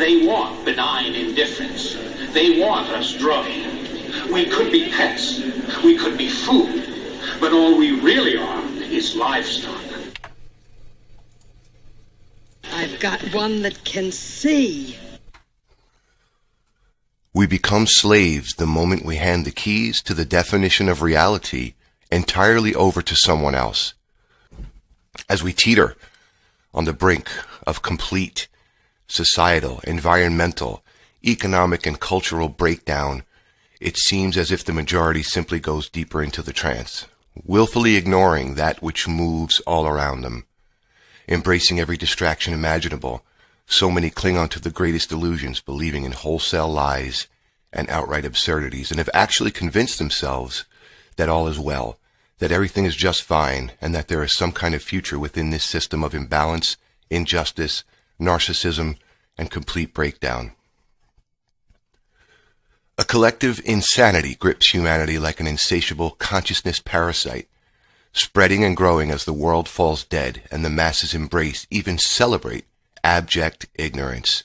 They want benign indifference. They want us drunk. We could be pets. We could be food. But all we really are is livestock. I've got one that can see. We become slaves the moment we hand the keys to the definition of reality entirely over to someone else. As we teeter on the brink of complete societal, environmental, economic, and cultural breakdown, it seems as if the majority simply goes deeper into the trance, willfully ignoring that which moves all around them. Embracing every distraction imaginable, so many cling on to the greatest illusions, believing in wholesale lies and outright absurdities, and have actually convinced themselves that all is well, that everything is just fine, and that there is some kind of future within this system of imbalance, injustice, narcissism, and complete breakdown. A collective insanity grips humanity like an insatiable consciousness parasite, spreading and growing as the world falls dead and the masses embrace, even celebrate, abject ignorance.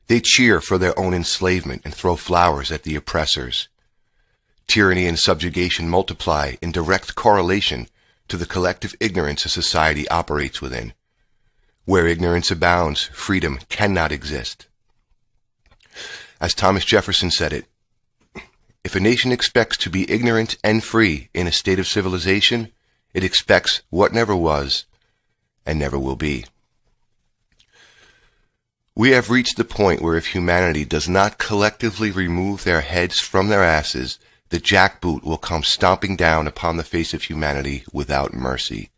They cheer for their own enslavement and throw flowers at the oppressors. Tyranny and subjugation multiply in direct correlation to the collective ignorance a society operates within. Where ignorance abounds, freedom cannot exist. As Thomas Jefferson said it, if a nation expects to be ignorant and free in a state of civilization, it expects what never was and never will be. We have reached the point where if humanity does not collectively remove their heads from their asses, the jackboot will come stomping down upon the face of humanity without mercy.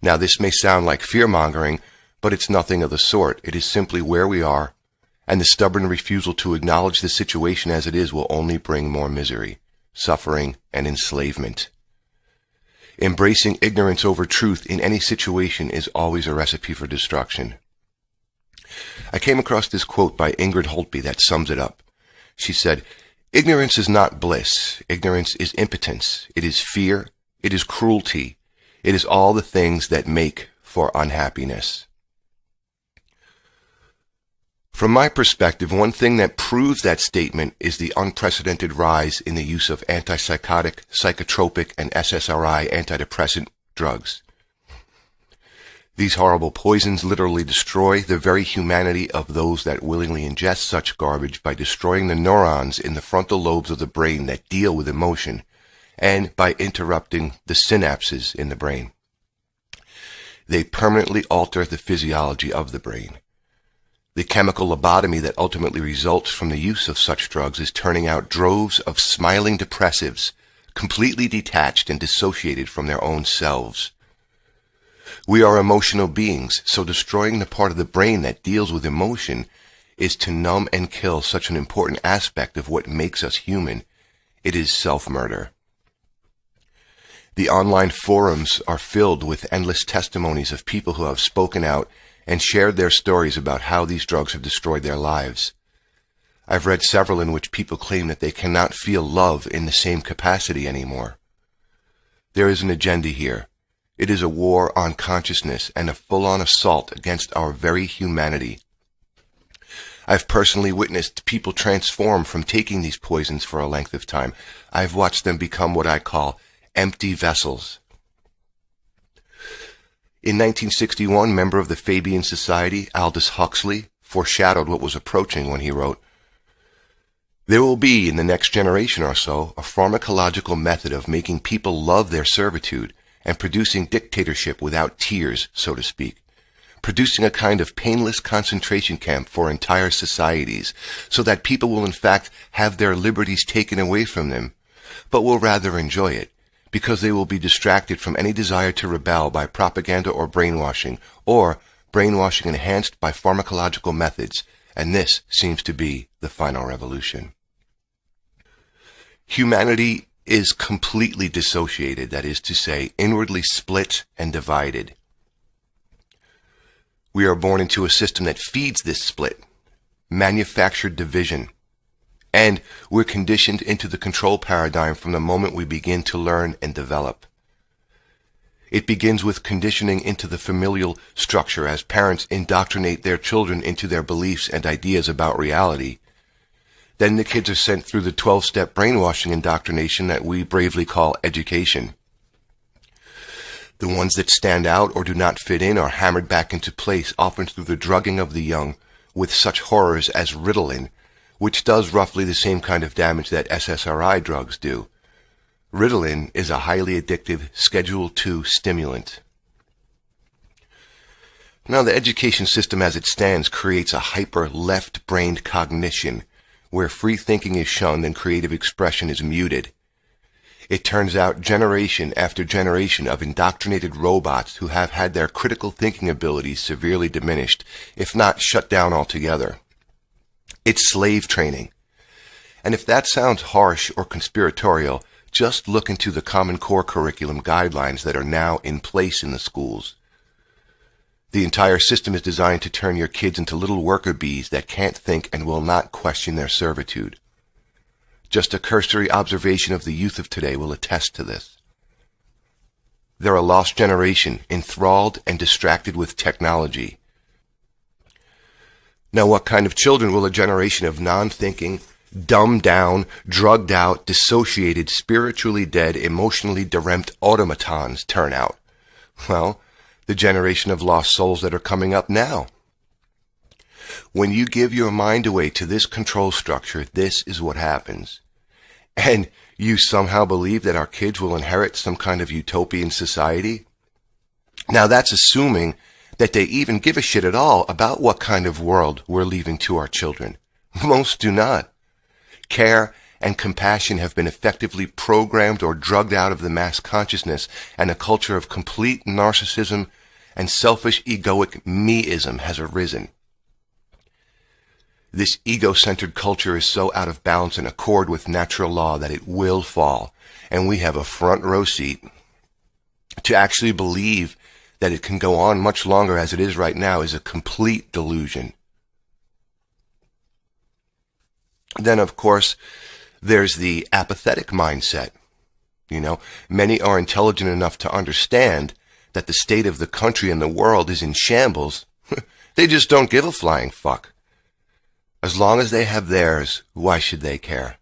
Now, this may sound like fear-mongering, but it's nothing of the sort. It is simply where we are, and the stubborn refusal to acknowledge the situation as it is will only bring more misery, suffering, and enslavement. Embracing ignorance over truth in any situation is always a recipe for destruction. I came across this quote by Ingrid Holtby that sums it up. She said, "Ignorance is not bliss. Ignorance is impotence. It is fear. It is cruelty. It is all the things that make for unhappiness." From my perspective, one thing that proves that statement is the unprecedented rise in the use of antipsychotic, psychotropic, and SSRI antidepressant drugs. These horrible poisons literally destroy the very humanity of those that willingly ingest such garbage by destroying the neurons in the frontal lobes of the brain that deal with emotion, and by interrupting the synapses in the brain. They permanently alter the physiology of the brain. The chemical lobotomy that ultimately results from the use of such drugs is turning out droves of smiling depressives, completely detached and dissociated from their own selves. We are emotional beings, so destroying the part of the brain that deals with emotion is to numb and kill such an important aspect of what makes us human. It is self-murder. The online forums are filled with endless testimonies of people who have spoken out and shared their stories about how these drugs have destroyed their lives. I've read several in which people claim that they cannot feel love in the same capacity anymore. There is an agenda here. It is a war on consciousness and a full-on assault against our very humanity. I've personally witnessed people transform from taking these poisons for a length of time. I've watched them become what I call empty vessels. In 1961, member of the Fabian Society, Aldous Huxley, foreshadowed what was approaching when he wrote, "There will be, in the next generation or so, a pharmacological method of making people love their servitude and producing dictatorship without tears, so to speak, producing a kind of painless concentration camp for entire societies, so that people will in fact have their liberties taken away from them, but will rather enjoy it, because they will be distracted from any desire to rebel by propaganda or brainwashing enhanced by pharmacological methods, and this seems to be the final revolution." Humanity is completely dissociated, that is to say, inwardly split and divided. We are born into a system that feeds this split, manufactured division, and we're conditioned into the control paradigm from the moment we begin to learn and develop. It begins with conditioning into the familial structure as parents indoctrinate their children into their beliefs and ideas about reality. Then the kids are sent through the 12-step brainwashing indoctrination that we bravely call education. The ones that stand out or do not fit in are hammered back into place, often through the drugging of the young with such horrors as Ritalin, which does roughly the same kind of damage that SSRI drugs do. Ritalin is a highly addictive Schedule II stimulant. Now, the education system as it stands creates a hyper-left-brained cognition where free thinking is shunned and creative expression is muted. It turns out generation after generation of indoctrinated robots who have had their critical thinking abilities severely diminished, if not shut down altogether. It's slave training. And if that sounds harsh or conspiratorial, just look into the Common Core curriculum guidelines that are now in place in the schools. The entire system is designed to turn your kids into little worker bees that can't think and will not question their servitude. Just a cursory observation of the youth of today will attest to this. They're a lost generation, enthralled and distracted with technology. Now, what kind of children will a generation of non-thinking, dumbed down, drugged out, dissociated, spiritually dead, emotionally derempt automatons turn out? Well, the generation of lost souls that are coming up now. When you give your mind away to this control structure, this is what happens. And you somehow believe that our kids will inherit some kind of utopian society? Now, that's assuming that they even give a shit at all about what kind of world we're leaving to our children. Most do not. Care and compassion have been effectively programmed or drugged out of the mass consciousness, and a culture of complete narcissism and selfish egoic me-ism has arisen. This ego-centered culture is so out of balance and accord with natural law that it will fall, and we have a front row seat. To actually believe that it can go on much longer as it is right now is a complete delusion. Then, of course, there's the apathetic mindset. Many are intelligent enough to understand that the state of the country and the world is in shambles. They just don't give a flying fuck. As long as they have theirs, why should they care?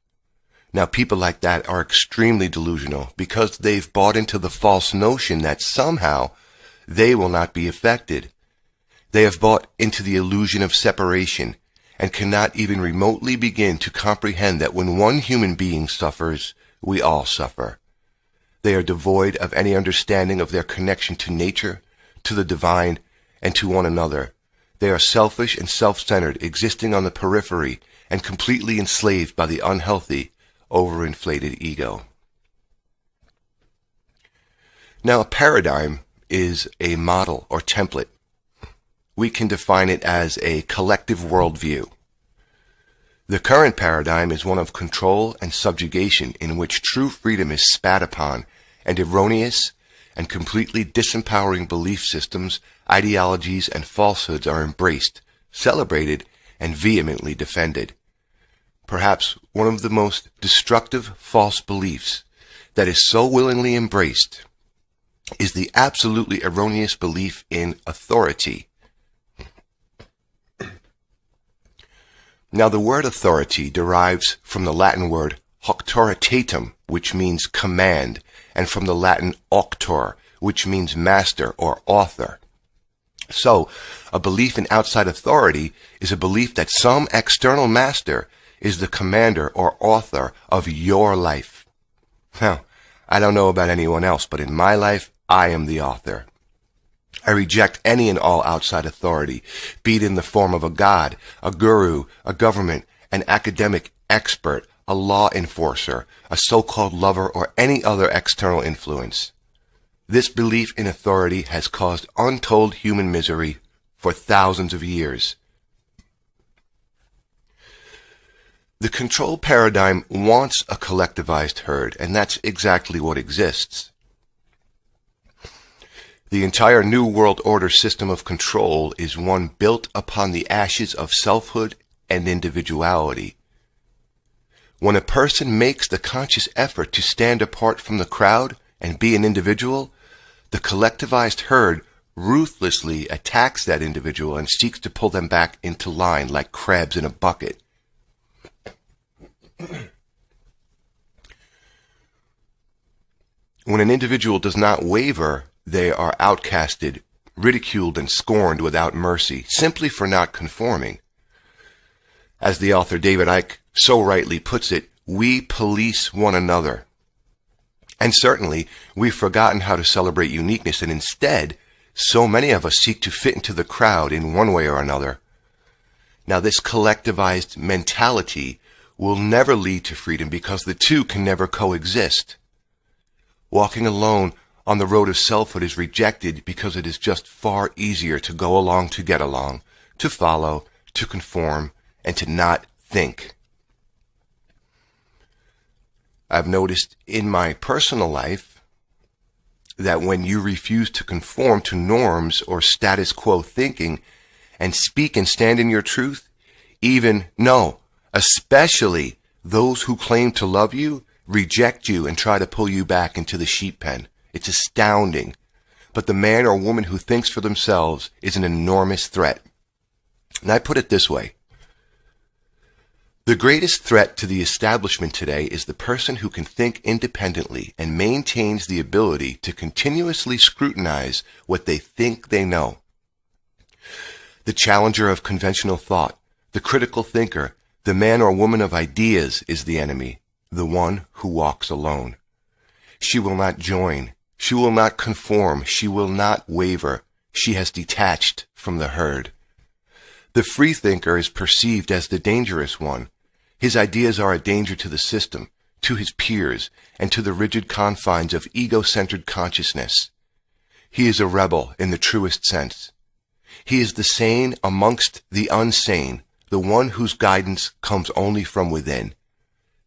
Now, people like that are extremely delusional because they've bought into the false notion that somehow they will not be affected. They have bought into the illusion of separation and cannot even remotely begin to comprehend that when one human being suffers, we all suffer. They are devoid of any understanding of their connection to nature, to the divine, and to one another. They are selfish and self-centered, existing on the periphery and completely enslaved by the unhealthy, overinflated ego. Now, a paradigm is a model or template. We can define it as a collective worldview. The current paradigm is one of control and subjugation in which true freedom is spat upon and erroneous and completely disempowering belief systems, ideologies, and falsehoods are embraced, celebrated, and vehemently defended. Perhaps one of the most destructive false beliefs that is so willingly embraced is the absolutely erroneous belief in authority. Now, the word authority derives from the Latin word auctoritatem, which means command, and from the Latin auctor, which means master or author. So, a belief in outside authority is a belief that some external master is the commander or author of your life. Now, I don't know about anyone else, but in my life, I am the author. I reject any and all outside authority, be it in the form of a god, a guru, a government, an academic expert, a law enforcer, a so-called lover, or any other external influence. This belief in authority has caused untold human misery for thousands of years. The control paradigm wants a collectivized herd, and that's exactly what exists. The entire New World Order system of control is one built upon the ashes of selfhood and individuality. When a person makes the conscious effort to stand apart from the crowd and be an individual, The collectivized herd ruthlessly attacks that individual and seeks to pull them back into line like crabs in a bucket. When an individual does not waver, they are outcasted, ridiculed, and scorned without mercy, simply for not conforming. As the author David Icke so rightly puts it, we police one another. And certainly, we've forgotten how to celebrate uniqueness, and instead, so many of us seek to fit into the crowd in one way or another. Now, this collectivized mentality will never lead to freedom because the two can never coexist. Walking alone on the road of selfhood is rejected because it is just far easier to go along to get along, to follow, to conform, and to not think. I've noticed in my personal life that when you refuse to conform to norms or status quo thinking and speak and stand in your truth, especially those who claim to love you, reject you and try to pull you back into the sheep pen. It's astounding. But the man or woman who thinks for themselves is an enormous threat. And I put it this way. The greatest threat to the establishment today is the person who can think independently and maintains the ability to continuously scrutinize what they think they know. The challenger of conventional thought, the critical thinker, the man or woman of ideas is the enemy, the one who walks alone. She will not join. She will not conform. She will not waver. She has detached from the herd. The free thinker is perceived as the dangerous one. His ideas are a danger to the system, to his peers, and to the rigid confines of ego-centered consciousness. He is a rebel in the truest sense. He is the sane amongst the unsane, the one whose guidance comes only from within.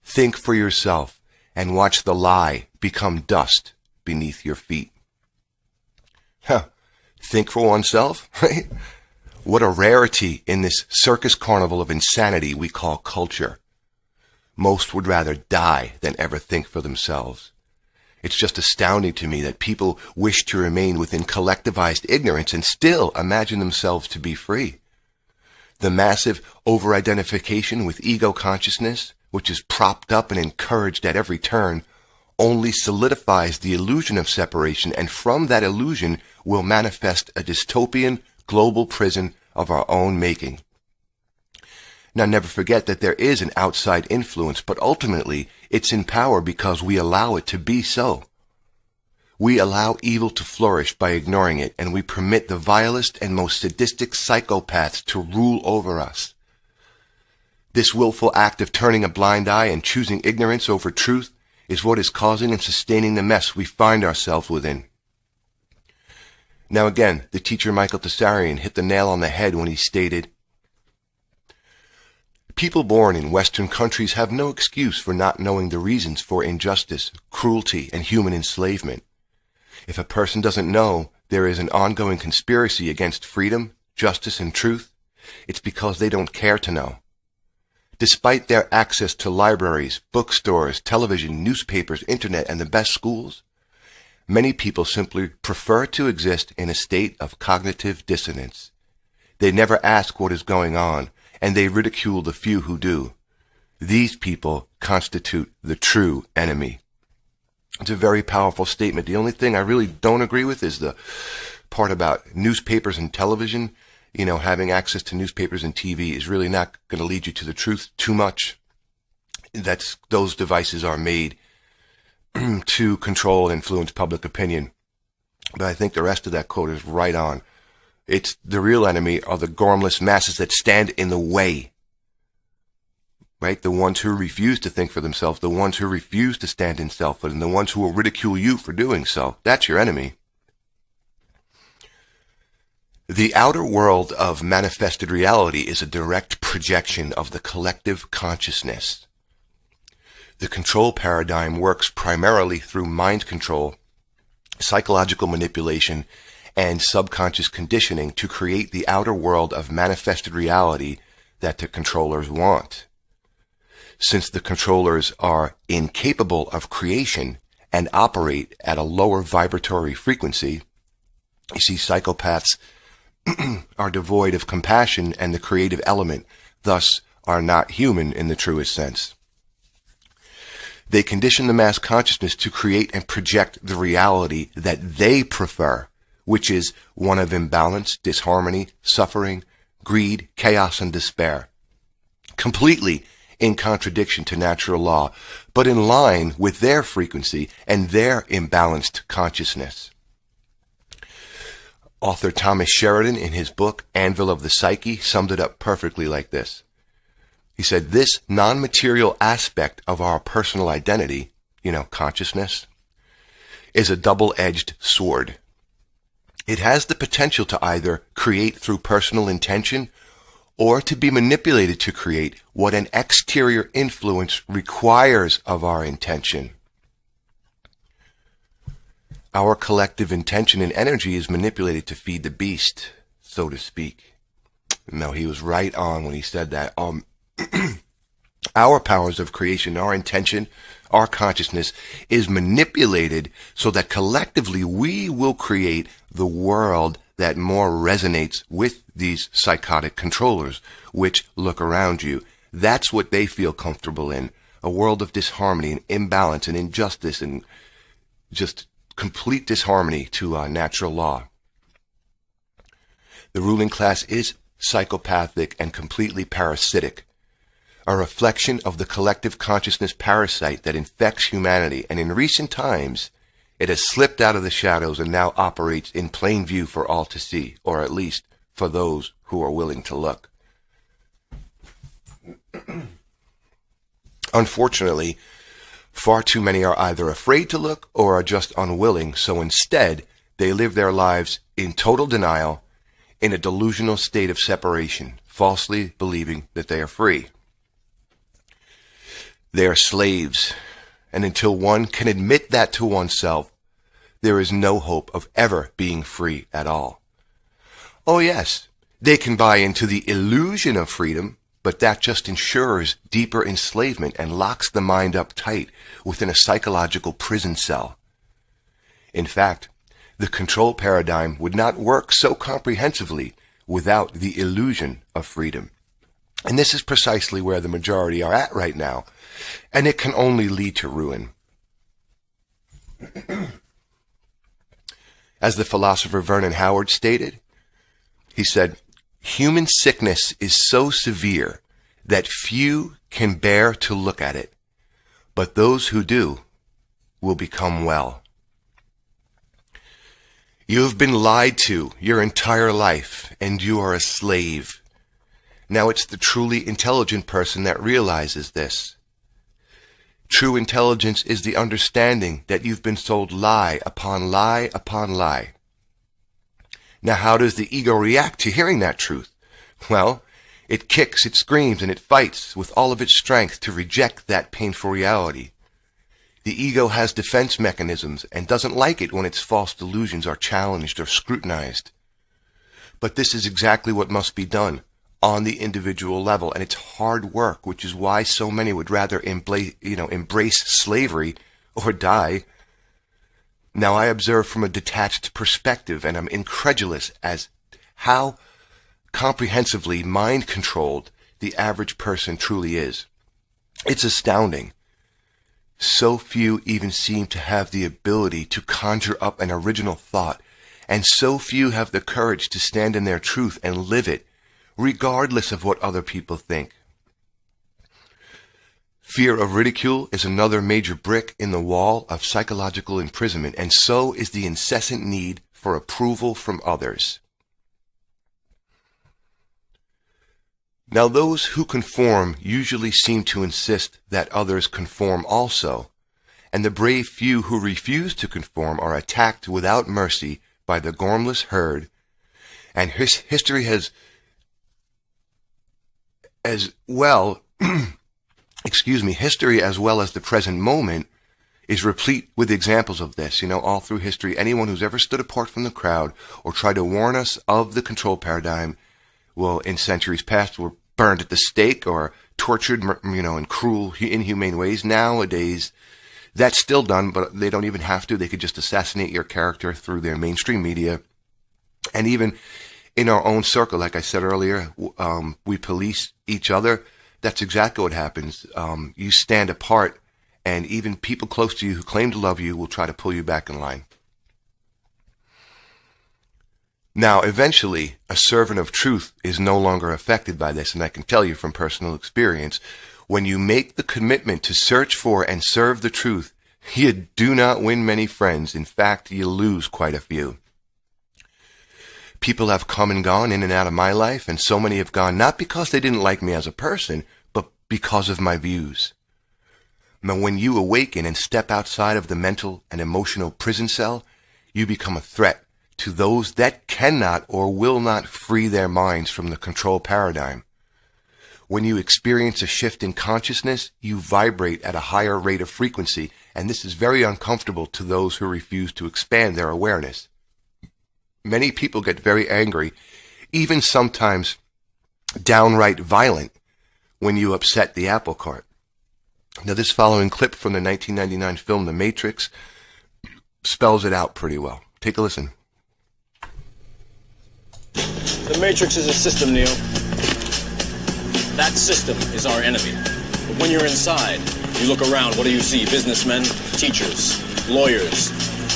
Think for yourself and watch the lie become dust beneath your feet. Think for oneself, right? What a rarity in this circus carnival of insanity we call culture. Most would rather die than ever think for themselves. It's just astounding to me that people wish to remain within collectivized ignorance and still imagine themselves to be free. The massive over-identification with ego consciousness, which is propped up and encouraged at every turn, only solidifies the illusion of separation, and from that illusion will manifest a dystopian global prison of our own making. Now, never forget that there is an outside influence, but ultimately it's in power because we allow it to be so. We allow evil to flourish by ignoring it, and we permit the vilest and most sadistic psychopaths to rule over us. This willful act of turning a blind eye and choosing ignorance over truth is what is causing and sustaining the mess we find ourselves within. Now again, the teacher Michael Tsarion hit the nail on the head when he stated, "People born in Western countries have no excuse for not knowing the reasons for injustice, cruelty, and human enslavement. If a person doesn't know there is an ongoing conspiracy against freedom, justice, and truth, it's because they don't care to know. Despite their access to libraries, bookstores, television, newspapers, internet, and the best schools, many people simply prefer to exist in a state of cognitive dissonance. They never ask what is going on, and they ridicule the few who do. These people constitute the true enemy." It's a very powerful statement. The only thing I really don't agree with is the part about newspapers and television. Having access to newspapers and TV is really not going to lead you to the truth too much. Those devices are made to control and influence public opinion. But I think the rest of that quote is right on. It's the real enemy are the gormless masses that stand in the way. Right? The ones who refuse to think for themselves, the ones who refuse to stand in selfhood, and the ones who will ridicule you for doing so. That's your enemy. The outer world of manifested reality is a direct projection of the collective consciousness. The control paradigm works primarily through mind control, psychological manipulation, and subconscious conditioning to create the outer world of manifested reality that the controllers want. Since the controllers are incapable of creation and operate at a lower vibratory frequency. You see, psychopaths are devoid of compassion and the creative element, thus are not human in the truest sense. They condition the mass consciousness to create and project the reality that they prefer, which is one of imbalance, disharmony, suffering, greed, chaos, and despair. Completely in contradiction to natural law, but in line with their frequency and their imbalanced consciousness. Author Thomas Sheridan, in his book Anvil of the Psyche, summed it up perfectly like this. He said, this non-material aspect of our personal identity, consciousness, is a double-edged sword. It has the potential to either create through personal intention or to be manipulated to create what an exterior influence requires of our intention. Our collective intention and energy is manipulated to feed the beast, so to speak. No, he was right on when he said that. Our powers of creation, our intention, our consciousness is manipulated so that collectively we will create the world that more resonates with these psychotic controllers, which look around you. That's what they feel comfortable in. A world of disharmony and imbalance and injustice and just complete disharmony to natural law. The ruling class is psychopathic and completely parasitic, a reflection of the collective consciousness parasite that infects humanity, and in recent times it has slipped out of the shadows and now operates in plain view for all to see, or at least for those who are willing to look. Unfortunately, far too many are either afraid to look or are just unwilling, so instead they live their lives in total denial, in a delusional state of separation, falsely believing that they are free. They are slaves, and until one can admit that to oneself, there is no hope of ever being free at all. Oh yes, they can buy into the illusion of freedom, but that just ensures deeper enslavement and locks the mind up tight within a psychological prison cell. In fact, the control paradigm would not work so comprehensively without the illusion of freedom. And this is precisely where the majority are at right now, and it can only lead to ruin. As the philosopher Vernon Howard stated, he said, human sickness is so severe that few can bear to look at it, but those who do will become well. You have been lied to your entire life, and you are a slave. Now it's the truly intelligent person that realizes this. True intelligence is the understanding that you've been sold lie upon lie upon lie. Now how does the ego react to hearing that truth? Well, it kicks, it screams, and it fights with all of its strength to reject that painful reality. The ego has defense mechanisms and doesn't like it when its false delusions are challenged or scrutinized. But this is exactly what must be done on the individual level, and it's hard work, which is why so many would rather embrace slavery or die. Now I observe from a detached perspective, and I'm incredulous as how comprehensively mind-controlled the average person truly is. It's astounding. So few even seem to have the ability to conjure up an original thought, and so few have the courage to stand in their truth and live it, regardless of what other people think. Fear of ridicule is another major brick in the wall of psychological imprisonment, and so is the incessant need for approval from others. Now those who conform usually seem to insist that others conform also, and the brave few who refuse to conform are attacked without mercy by the gormless herd, and history has as well history as well as the present moment is replete with examples of this. All through history, anyone who's ever stood apart from the crowd or tried to warn us of the control paradigm, in centuries past were burned at the stake or tortured, in cruel, inhumane ways. Nowadays, That's still done, but they don't even have to. They could just assassinate your character through their mainstream media. And even in our own circle, like I said earlier, we police each other. That's exactly what happens. You stand apart, and even people close to you who claim to love you will try to pull you back in line. Now, eventually, a servant of truth is no longer affected by this, and I can tell you from personal experience, when you make the commitment to search for and serve the truth, you do not win many friends. In fact, you lose quite a few. People have come and gone in and out of my life, and so many have gone not because they didn't like me as a person, but because of my views. Now, when you awaken and step outside of the mental and emotional prison cell, you become a threat to those that cannot or will not free their minds from the control paradigm. When you experience a shift in consciousness, you vibrate at a higher rate of frequency, and this is very uncomfortable to those who refuse to expand their awareness. Many people get very angry, even sometimes downright violent, when you upset the apple cart. Now, this following clip from the 1999 film The Matrix spells it out pretty well. Take a listen. The Matrix is a system, Neo. That system is our enemy. But when you're inside, you look around, what do you see? Businessmen, teachers, lawyers,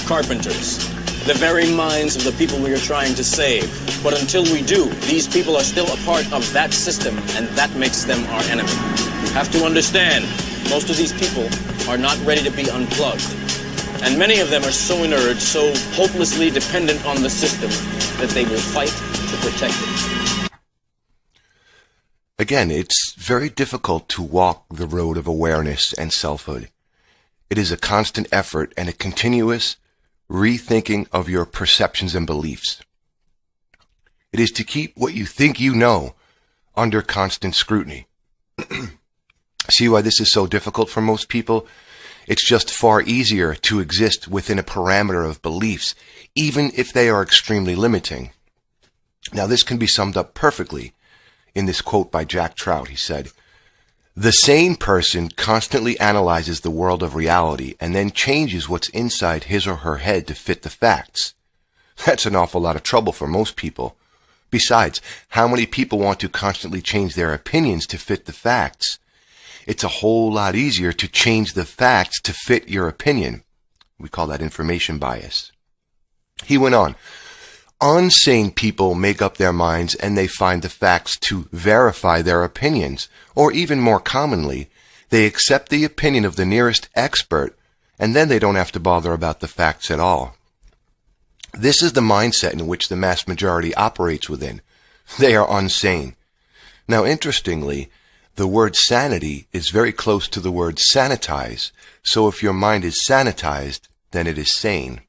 carpenters, the very minds of the people we are trying to save. But until we do, these people are still a part of that system, and that makes them our enemy. You have to understand, most of these people are not ready to be unplugged. And many of them are so inert, so hopelessly dependent on the system, that they will fight to protect it. Again, it's very difficult to walk the road of awareness and selfhood. It is a constant effort and a continuous rethinking of your perceptions and beliefs. It is to keep what you think you know under constant scrutiny. See why this is so difficult for most people? It's just far easier to exist within a parameter of beliefs, even if they are extremely limiting. Now, this can be summed up perfectly in this quote by Jack Trout. He said, "The sane person constantly analyzes the world of reality and then changes what's inside his or her head to fit the facts." That's an awful lot of trouble for most people. Besides, how many people want to constantly change their opinions to fit the facts? It's a whole lot easier to change the facts to fit your opinion. We call that information bias. He went on, "Unsane people make up their minds and they find the facts to verify their opinions, or even more commonly, they accept the opinion of the nearest expert, and then they don't have to bother about the facts at all." This is the mindset in which the mass majority operates within. They are unsane. Now, interestingly, the word sanity is very close to the word sanitize, so if your mind is sanitized, then it is sane.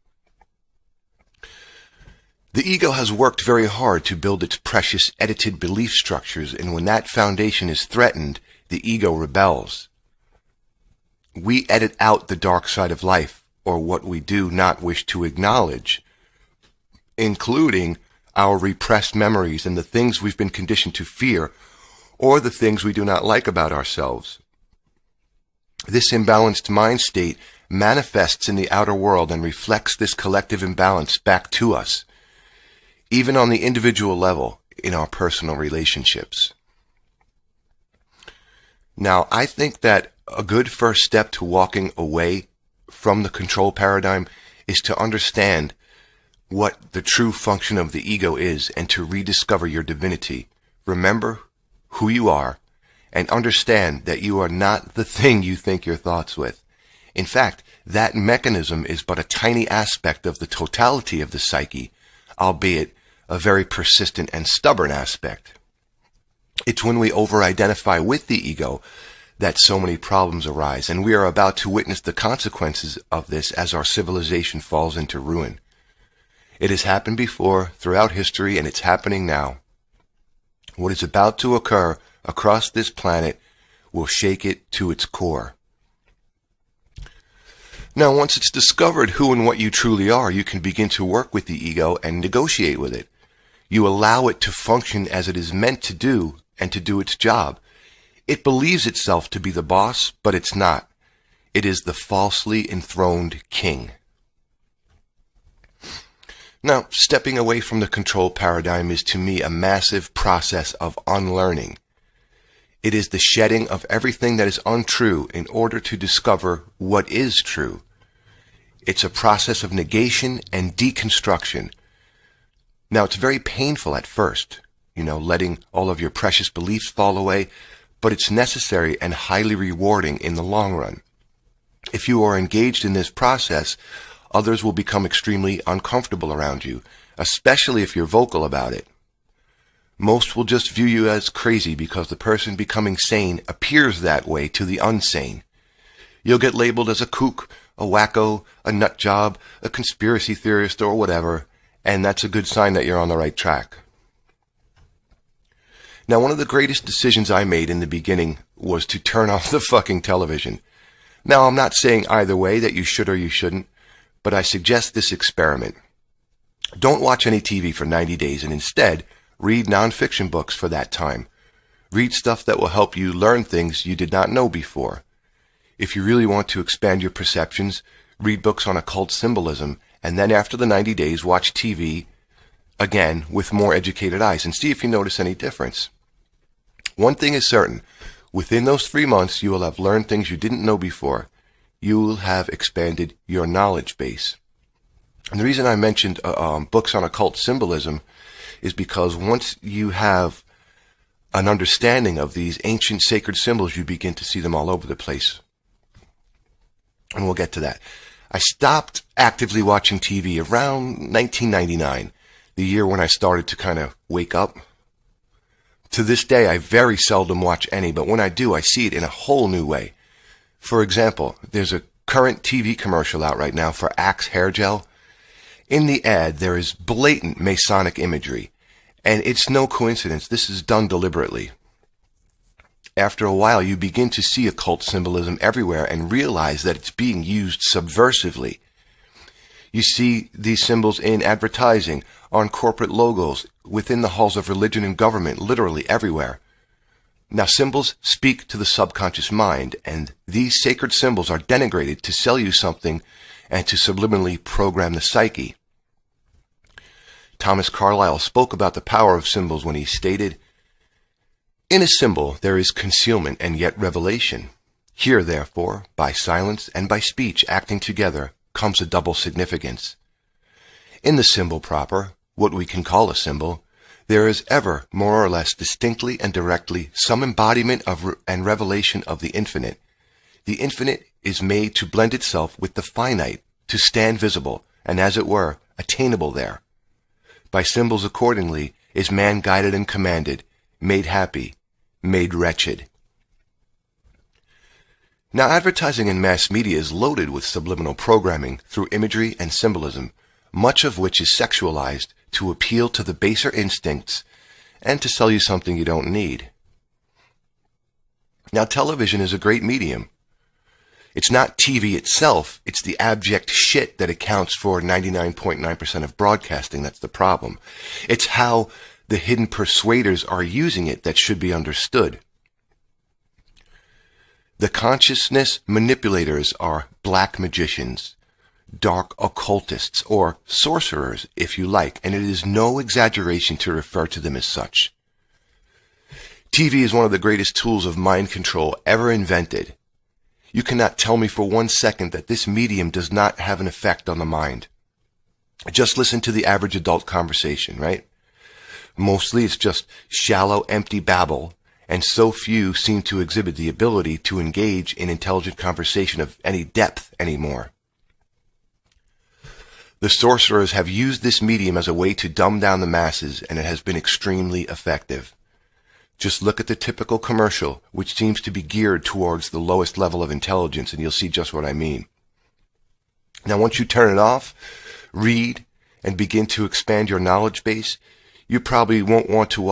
The ego has worked very hard to build its precious edited belief structures, and when that foundation is threatened, the ego rebels. We edit out the dark side of life, or what we do not wish to acknowledge, including our repressed memories and the things we've been conditioned to fear, or the things we do not like about ourselves. This imbalanced mind state manifests in the outer world and reflects this collective imbalance back to us, even on the individual level in our personal relationships. Now, I think that a good first step to walking away from the control paradigm is to understand what the true function of the ego is and to rediscover your divinity. Remember who you are and understand that you are not the thing you think your thoughts with. In fact, that mechanism is but a tiny aspect of the totality of the psyche, albeit a very persistent and stubborn aspect. It's when we over-identify with the ego that so many problems arise, and we are about to witness the consequences of this as our civilization falls into ruin. It has happened before throughout history, and it's happening now. What is about to occur across this planet will shake it to its core. Now, once it's discovered who and what you truly are, you can begin to work with the ego and negotiate with it. You allow it to function as it is meant to do and to do its job. It believes itself to be the boss, but it's not. It is the falsely enthroned king. Now, stepping away from the control paradigm is to me a massive process of unlearning. It is the shedding of everything that is untrue in order to discover what is true. It's a process of negation and deconstruction. Now, it's very painful at first, letting all of your precious beliefs fall away, but it's necessary and highly rewarding in the long run. If you are engaged in this process, others will become extremely uncomfortable around you, especially if you're vocal about it. Most will just view you as crazy because the person becoming sane appears that way to the unsane. You'll get labeled as a kook, a wacko, a nut job, a conspiracy theorist, or whatever, and that's a good sign that you're on the right track. Now, one of the greatest decisions I made in the beginning was to turn off the fucking television. Now, I'm not saying either way that you should or you shouldn't, but I suggest this experiment. Don't watch any TV for 90 days and instead read nonfiction books for that time. Read stuff that will help you learn things you did not know before. If you really want to expand your perceptions, read books on occult symbolism, and then after the 90 days, watch TV again with more educated eyes and see if you notice any difference. One thing is certain. Within those 3 months, you will have learned things you didn't know before. You will have expanded your knowledge base. And the reason I mentioned books on occult symbolism is because once you have an understanding of these ancient sacred symbols, you begin to see them all over the place. And we'll get to that. I stopped actively watching TV around 1999, the year when I started to kind of wake up. To this day, I very seldom watch any, but when I do, I see it in a whole new way. For example, there's a current TV commercial out right now for Axe hair gel. In the ad, there is blatant Masonic imagery, and it's no coincidence. This is done deliberately. After a while, you begin to see occult symbolism everywhere and realize that it's being used subversively. You see these symbols in advertising, on corporate logos, within the halls of religion and government, literally everywhere. Now, symbols speak to the subconscious mind, and these sacred symbols are denigrated to sell you something and to subliminally program the psyche. Thomas Carlyle spoke about the power of symbols when he stated, "In a symbol there is concealment and yet revelation. Here, therefore, by silence and by speech acting together, comes a double significance. In the symbol proper, what we can call a symbol, there is ever, more or less distinctly and directly, some embodiment of and revelation of the infinite. The infinite is made to blend itself with the finite, to stand visible, and as it were, attainable there. By symbols accordingly is man guided and commanded, made happy, made wretched." Now, advertising in mass media is loaded with subliminal programming through imagery and symbolism, much of which is sexualized to appeal to the baser instincts and to sell you something you don't need. Now, television is a great medium. It's not TV itself, it's the abject shit that accounts for 99.9% of broadcasting that's the problem. It's how the hidden persuaders are using it that should be understood. The consciousness manipulators are black magicians, dark occultists, or sorcerers, if you like, and it is no exaggeration to refer to them as such. TV is one of the greatest tools of mind control ever invented. You cannot tell me for 1 second that this medium does not have an effect on the mind. Just listen to the average adult conversation, right? Mostly it's just shallow, empty babble, and so few seem to exhibit the ability to engage in intelligent conversation of any depth anymore. The sorcerers have used this medium as a way to dumb down the masses, and it has been extremely effective. Just look at the typical commercial, which seems to be geared towards the lowest level of intelligence, and you'll see just what I mean. Now, once you turn it off, read, and begin to expand your knowledge base, you probably won't want to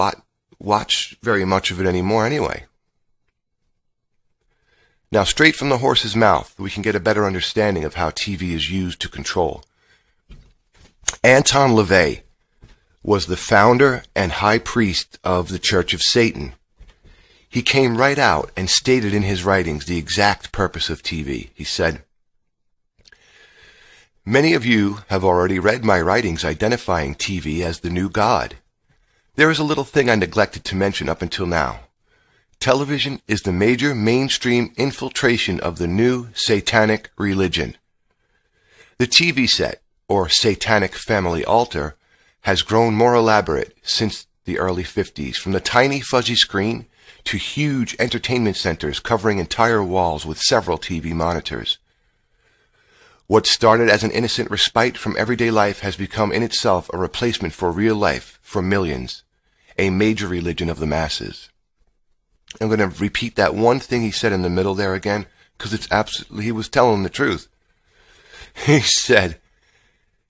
watch very much of it anymore anyway. Now, straight from the horse's mouth, we can get a better understanding of how TV is used to control. Anton LaVey was the founder and high priest of the Church of Satan. He came right out and stated in his writings the exact purpose of TV. He said, "Many of you have already read my writings identifying TV as the new God. There is a little thing I neglected to mention up until now. Television is the major mainstream infiltration of the new satanic religion. The TV set, or satanic family altar, has grown more elaborate since the early 50s, from the tiny fuzzy screen to huge entertainment centers covering entire walls with several TV monitors. What started as an innocent respite from everyday life has become in itself a replacement for real life for millions, a major religion of the masses." I'm going to repeat that one thing he said in the middle there again, because it's absolutely, he was telling the truth. He said,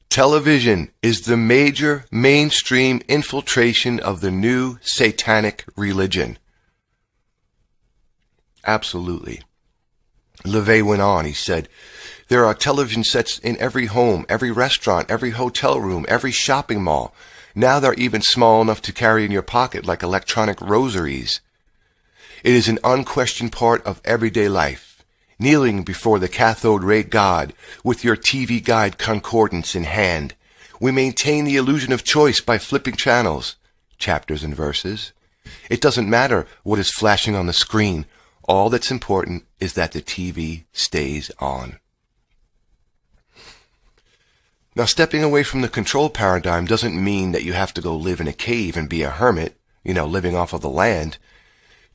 television is the major mainstream infiltration of the new satanic religion. Absolutely. LeVay went on, he said, there are television sets in every home, every restaurant, every hotel room, every shopping mall. Now they're even small enough to carry in your pocket like electronic rosaries. It is an unquestioned part of everyday life. Kneeling before the cathode ray god with your TV guide concordance in hand, we maintain the illusion of choice by flipping channels, chapters and verses. It doesn't matter what is flashing on the screen. All that's important is that the TV stays on. Now, stepping away from the control paradigm doesn't mean that you have to go live in a cave and be a hermit, living off of the land.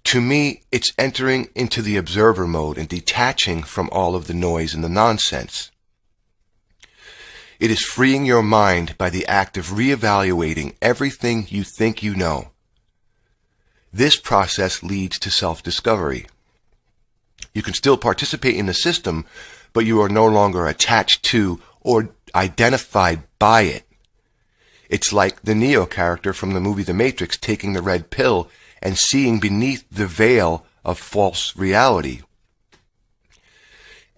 To me, it's entering into the observer mode and detaching from all of the noise and the nonsense. It is freeing your mind by the act of reevaluating everything you think you know. This process leads to self-discovery. You can still participate in the system, but you are no longer attached to or identified by it. It's like the Neo character from the movie The Matrix taking the red pill and seeing beneath the veil of false reality.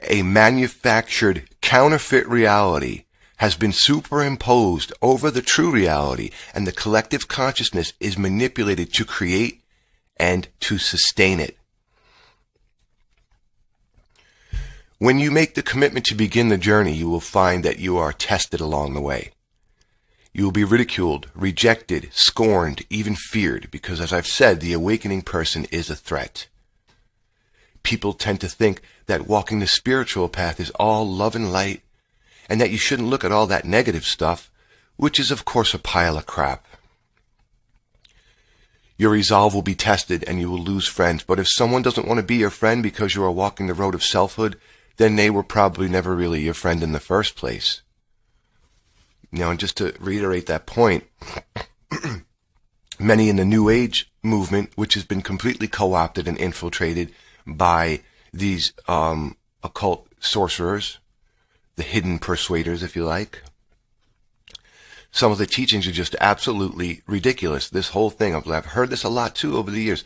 A manufactured counterfeit reality has been superimposed over the true reality, and the collective consciousness is manipulated to create and to sustain it. When you make the commitment to begin the journey, you will find that you are tested along the way. You will be ridiculed, rejected, scorned, even feared, because, as I've said, the awakening person is a threat. People tend to think that walking the spiritual path is all love and light, and that you shouldn't look at all that negative stuff, which is, of course, a pile of crap. Your resolve will be tested, and you will lose friends, but if someone doesn't want to be your friend because you are walking the road of selfhood, then they were probably never really your friend in the first place. And just to reiterate that point, many in the New Age movement, which has been completely co-opted and infiltrated by these occult sorcerers, the hidden persuaders, if you like, some of the teachings are just absolutely ridiculous. This whole thing, I've heard this a lot too over the years.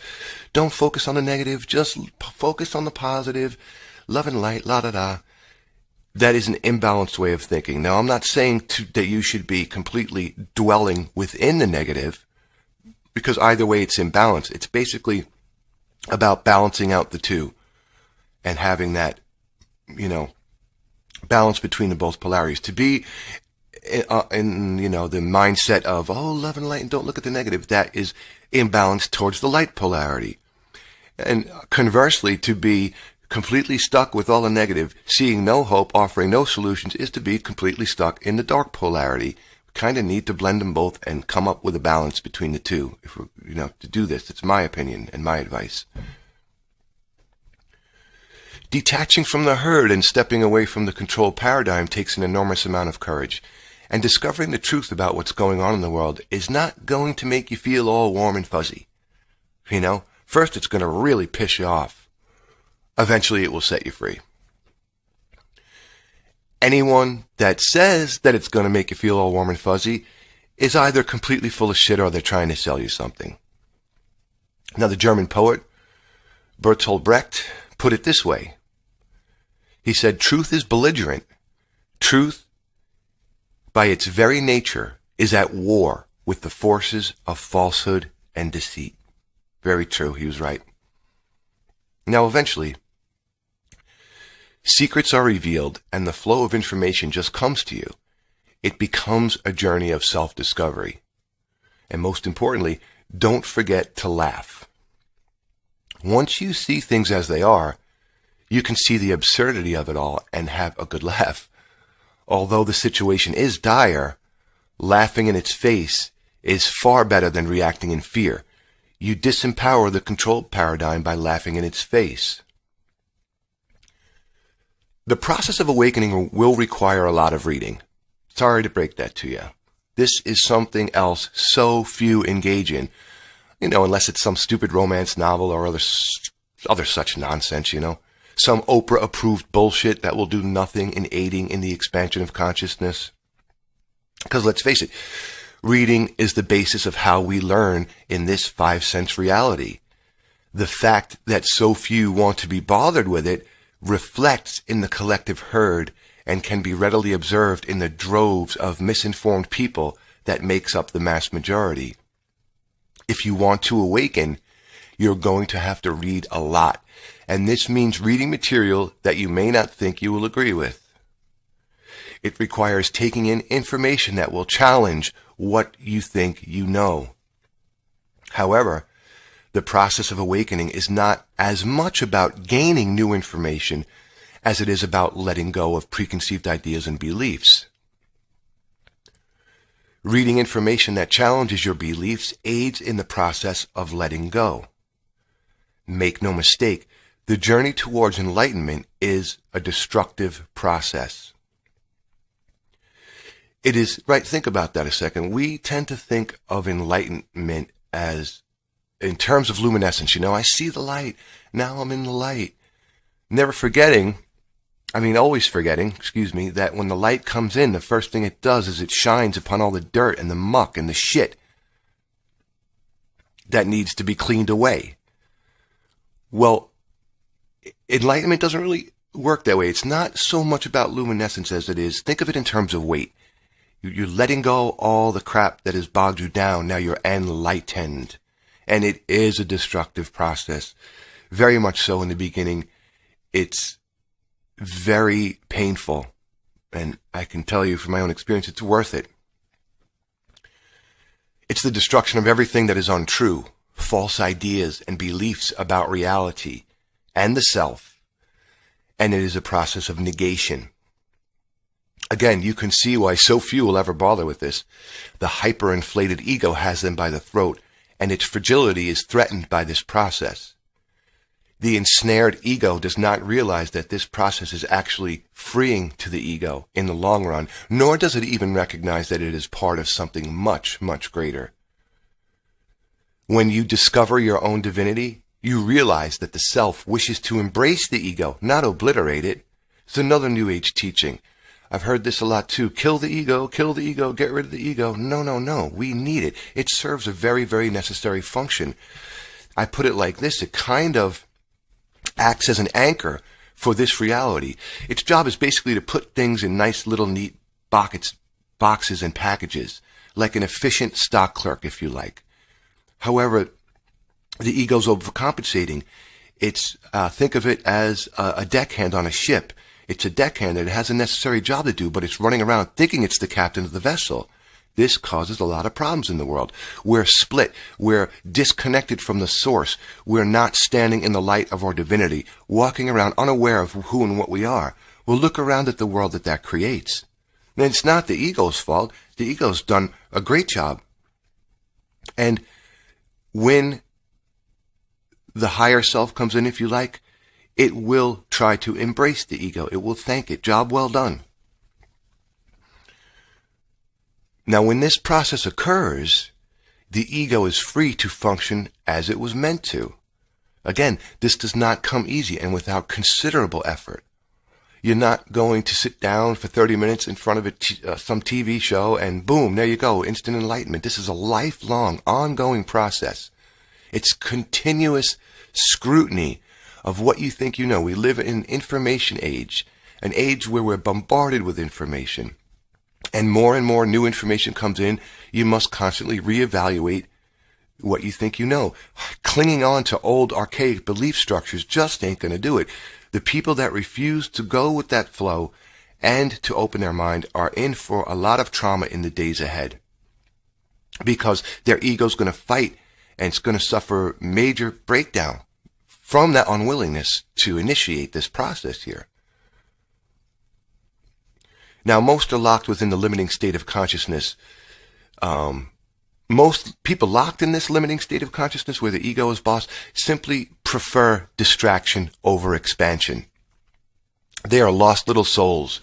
Don't focus on the negative, just focus on the positive, love and light, la-da-da. That is an imbalanced way of thinking. Now, I'm not saying that you should be completely dwelling within the negative, because either way it's imbalanced. It's basically about balancing out the two and having that, balance between the both polarities. To be in the mindset of, love and light and don't look at the negative, that is imbalanced towards the light polarity. And conversely, to be completely stuck with all the negative, seeing no hope, offering no solutions, is to be completely stuck in the dark polarity. We kind of need to blend them both and come up with a balance between the two. If we're, to do this, it's my opinion and my advice. Detaching from the herd and stepping away from the control paradigm takes an enormous amount of courage. And discovering the truth about what's going on in the world is not going to make you feel all warm and fuzzy. First it's going to really piss you off. Eventually it will set you free. Anyone that says that it's going to make you feel all warm and fuzzy is either completely full of shit or they're trying to sell you something. Now, the German poet Bertolt Brecht put it this way. He said, truth is belligerent. Truth, by its very nature, is at war with the forces of falsehood and deceit. Very true. He was right. Now, eventually, secrets are revealed and the flow of information just comes to you. It becomes a journey of self-discovery. And most importantly, don't forget to laugh. Once you see things as they are, you can see the absurdity of it all and have a good laugh. Although the situation is dire, laughing in its face is far better than reacting in fear. You disempower the controlled paradigm by laughing in its face. The process of awakening will require a lot of reading. Sorry to break that to you. This is something else so few engage in, unless it's some stupid romance novel or other such nonsense, Some Oprah-approved bullshit that will do nothing in aiding in the expansion of consciousness. Because let's face it, reading is the basis of how we learn in this 5-sense reality. The fact that so few want to be bothered with it reflects in the collective herd and can be readily observed in the droves of misinformed people that makes up the mass majority. If you want to awaken, you're going to have to read a lot, and this means reading material that you may not think you will agree with. It requires taking in information that will challenge what you think you know. However, the process of awakening is not as much about gaining new information as it is about letting go of preconceived ideas and beliefs. Reading information that challenges your beliefs aids in the process of letting go. Make no mistake, the journey towards enlightenment is a destructive process. It is, right, think about that a second. We tend to think of enlightenment as, in terms of luminescence, I see the light, now I'm in the light. Always forgetting, that when the light comes in, the first thing it does is it shines upon all the dirt and the muck and the shit that needs to be cleaned away. Well, enlightenment doesn't really work that way. It's not so much about luminescence as it is, think of it in terms of weight. You're letting go all the crap that has bogged you down. Now you're enlightened. And it is a destructive process. Very much so in the beginning. It's very painful. And I can tell you from my own experience, it's worth it. It's the destruction of everything that is untrue, false ideas and beliefs about reality and the self. And it is a process of negation. Again, you can see why so few will ever bother with this. The hyperinflated ego has them by the throat, and its fragility is threatened by this process. The ensnared ego does not realize that this process is actually freeing to the ego in the long run, nor does it even recognize that it is part of something much, much greater. When you discover your own divinity, you realize that the self wishes to embrace the ego, not obliterate it. It's another New Age teaching. I've heard this a lot too. Kill the ego, get rid of the ego. No. We need it. It serves a very, very necessary function. I put it like this. It kind of acts as an anchor for this reality. Its job is basically to put things in nice little neat boxes and packages, like an efficient stock clerk, if you like. However, the ego's overcompensating. Think of it as a deckhand on a ship. It's a deckhand and it has a necessary job to do, but it's running around thinking it's the captain of the vessel. This causes a lot of problems in the world. We're split. We're disconnected from the source. We're not standing in the light of our divinity, walking around unaware of who and what we are. Well, look around at the world that creates. And it's not the ego's fault. The ego's done a great job. And when the higher self comes in, if you like, it will try to embrace the ego. It will thank it. Job well done. Now, when this process occurs, the ego is free to function as it was meant to. Again, this does not come easy and without considerable effort. You're not going to sit down for 30 minutes in front of some TV show and boom, there you go, instant enlightenment. This is a lifelong, ongoing process. It's continuous scrutiny of what you think you know. We live in an information age, an age where we're bombarded with information. And more new information comes in. You must constantly reevaluate what you think you know. Clinging on to old archaic belief structures just ain't going to do it. The people that refuse to go with that flow and to open their mind are in for a lot of trauma in the days ahead, because their ego's going to fight and it's going to suffer major breakdown from that unwillingness to initiate this process here. Now, most are locked within the limiting state of consciousness. Most people locked in this limiting state of consciousness where the ego is boss simply prefer distraction over expansion. They are lost little souls,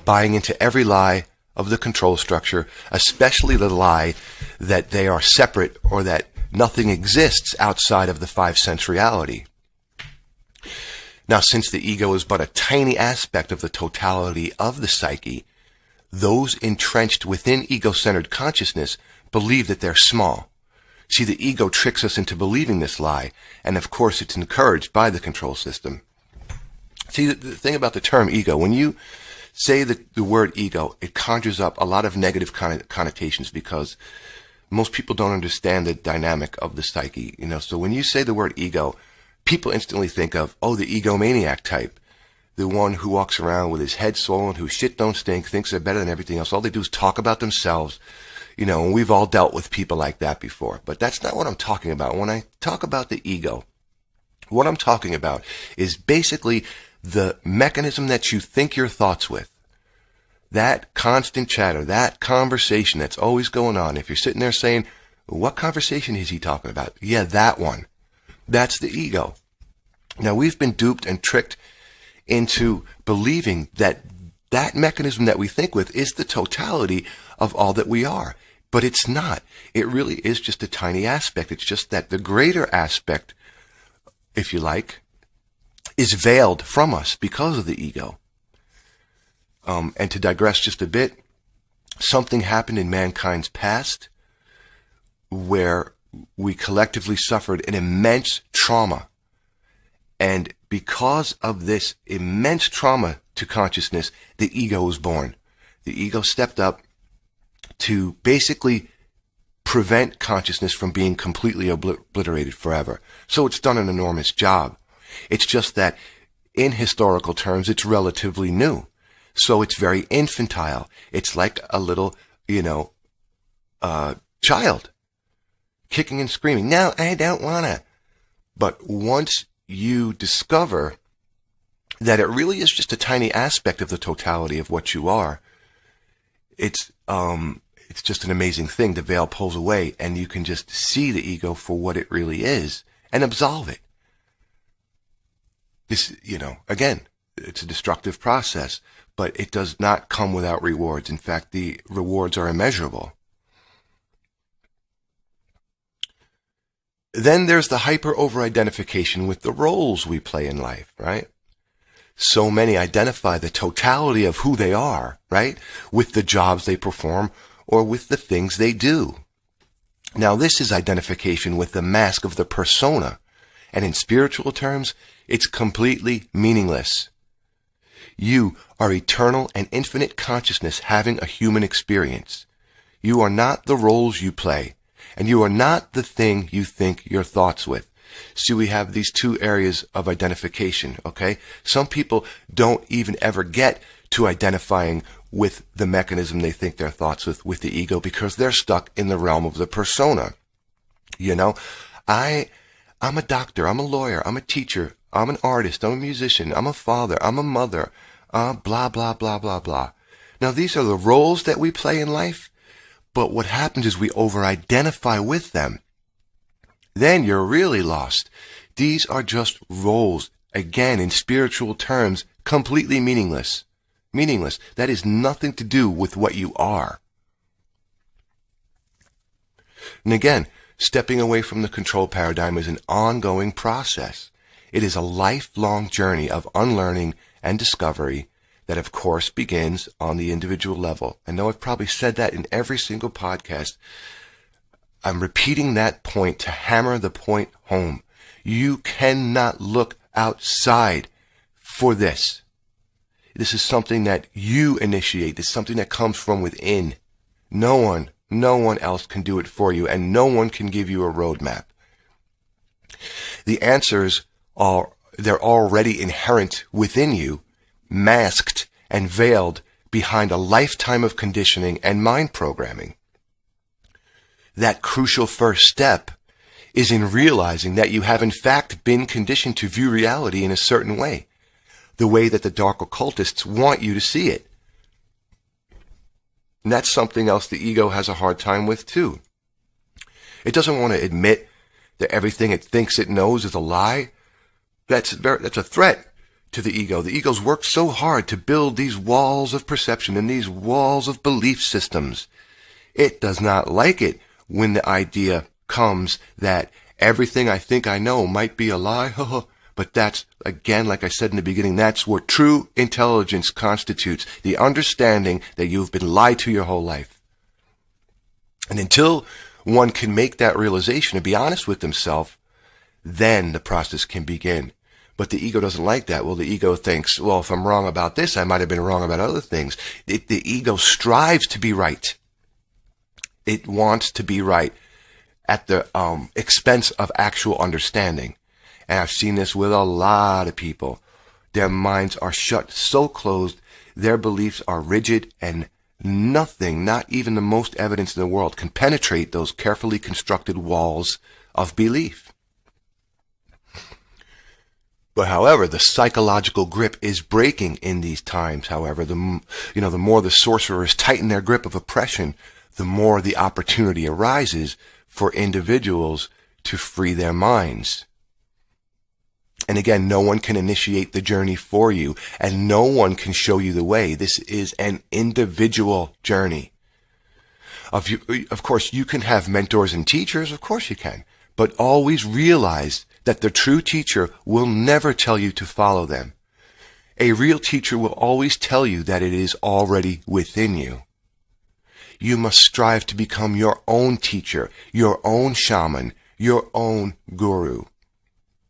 buying into every lie of the control structure, especially the lie that they are separate or that nothing exists outside of the five-sense reality. Now, since the ego is but a tiny aspect of the totality of the psyche, those entrenched within ego-centered consciousness believe that they're small. See, the ego tricks us into believing this lie, and of course it's encouraged by the control system. See, the thing about the term ego, when you say the word ego, it conjures up a lot of negative connotations because most people don't understand the dynamic of the psyche. So when you say the word ego, people instantly think of, the egomaniac type, the one who walks around with his head swollen, whose shit don't stink, thinks they're better than everything else. All they do is talk about themselves, and we've all dealt with people like that before. But that's not what I'm talking about. When I talk about the ego, what I'm talking about is basically the mechanism that you think your thoughts with. That constant chatter, that conversation that's always going on. If you're sitting there saying, what conversation is he talking about? Yeah, that one. That's the ego. Now, we've been duped and tricked into believing that that mechanism that we think with is the totality of all that we are. But it's not. It really is just a tiny aspect. It's just that the greater aspect, if you like, is veiled from us because of the ego. And to digress just a bit, something happened in mankind's past where we collectively suffered an immense trauma. And because of this immense trauma to consciousness, the ego was born. The ego stepped up to basically prevent consciousness from being completely obliterated forever. So it's done an enormous job. It's just that in historical terms, it's relatively new. So it's very infantile. It's like a little, child kicking and screaming. No, I don't wanna. But once you discover that it really is just a tiny aspect of the totality of what you are, it's just an amazing thing. The veil pulls away and you can just see the ego for what it really is and absolve it. This, again, it's a destructive process, but it does not come without rewards. In fact, the rewards are immeasurable. Then there's the hyper over-identification with the roles we play in life, right? So many identify the totality of who they are, right? With the jobs they perform or with the things they do. Now, this is identification with the mask of the persona. And in spiritual terms, it's completely meaningless. You are eternal and infinite consciousness having a human experience. You are not the roles you play, and you are not the thing you think your thoughts with. See, we have these two areas of identification, okay? Some people don't even ever get to identifying with the mechanism they think their thoughts with the ego because they're stuck in the realm of the persona. I'm a doctor, I'm a lawyer, I'm a teacher, I'm an artist, I'm a musician, I'm a father, I'm a mother, blah, blah, blah, blah, blah. Now, these are the roles that we play in life, but what happens is we over-identify with them. Then you're really lost. These are just roles, again, in spiritual terms, completely meaningless. Meaningless. That is nothing to do with what you are. And again, stepping away from the control paradigm is an ongoing process. It is a lifelong journey of unlearning and discovery that, of course, begins on the individual level. I know I've probably said that in every single podcast. I'm repeating that point to hammer the point home. You cannot look outside for this. This is something that you initiate. It's something that comes from within. No one No one else can do it for you, and no one can give you a roadmap. The answers they're already inherent within you, masked and veiled behind a lifetime of conditioning and mind programming. That crucial first step is in realizing that you have in fact been conditioned to view reality in a certain way, the way that the dark occultists want you to see it. And that's something else the ego has a hard time with too. It doesn't want to admit that everything it thinks it knows is a lie. That's a threat to the ego. The ego's worked so hard to build these walls of perception and these walls of belief systems. It does not like it when the idea comes that everything I think I know might be a lie. But that's, again, like I said in the beginning, that's what true intelligence constitutes, the understanding that you've been lied to your whole life. And until one can make that realization and be honest with himself, then the process can begin. But the ego doesn't like that. Well, the ego thinks, well, if I'm wrong about this, I might have been wrong about other things. The ego strives to be right. It wants to be right at the expense of actual understanding. And I've seen this with a lot of people. Their minds are shut so closed, their beliefs are rigid, and nothing, not even the most evidence in the world, can penetrate those carefully constructed walls of belief. But however, the psychological grip is breaking in these times. However, the more the sorcerers tighten their grip of oppression, the more the opportunity arises for individuals to free their minds. And again, no one can initiate the journey for you, and no one can show you the way. This is an individual journey. Of course, you can have mentors and teachers, of course you can, but always realize that the true teacher will never tell you to follow them. A real teacher will always tell you that it is already within you. You must strive to become your own teacher, your own shaman, your own guru.